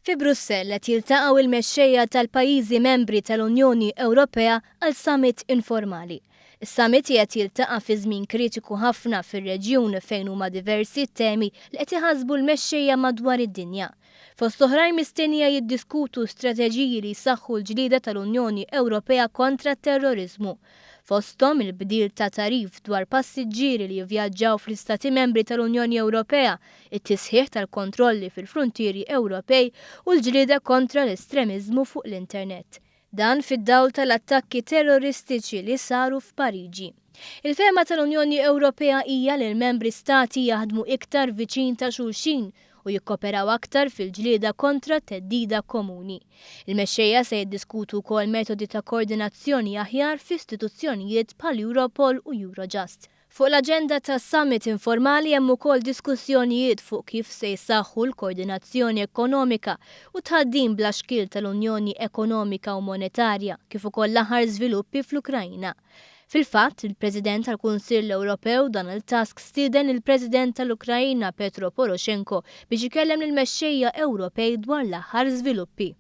Fi Brussell qed jiltaqgħu l-mexxejja tal-pajjiżi membri tal-Unjoni Ewropea għal summit informali. Is-summit qed jiltaqa' fi żmien kritiku ħafna fir-reġjun fejn huma diversi temi li qed iħassbu l-mexxejja madwar id-dinja. Fost oħrajn mistennija jiddiskutu strateġiji li jsaħħu l-ġlieda tal-Unjoni Ewropea kontra t-terrorizmu. Fosthom il-bdil ta' tarif dwar passiġġieri li jivvjaġġaw fl-Istati Membri tal-Unjoni Ewropea, it-tisħiħ tal-kontrolli fil-frontieri Ewropej u l-ġlieda kontra l-estremiżmu fuq l-Internet. Dan fid-dawl tal-attakki terroristiċi li saru f'Pariġi. Il-fehma tal-Unjoni Ewropea hija li l-membri stati jaħdmu iktar viċin ta' xulxin u jikkoperaw aktar fil-ġlieda kontra teddida komuni. Il-mexxejja se jiddiskutu wkoll metodi ta' koordinazzjoni aħjar f'istituzzjonijiet bħal Europol u Eurojust. Fuq l-aġenda tas-summit informali hemm ukoll diskussjonijiet fuq kif se jsaħħu l-koordinazzjoni ekonomika u tħaddim bla xkil tal-Unjoni Ekonomika u Monetarja kif ukoll l-aħħar żviluppi fl-Ukraina. Fil-fatt, il-President tal-Kunsill Ewropew Donald Tusk stieden il-President tal-Ukraina Petro Poroshenko biex ikellem lill-mexxejja Ewropej dwar l-aħħar żviluppi.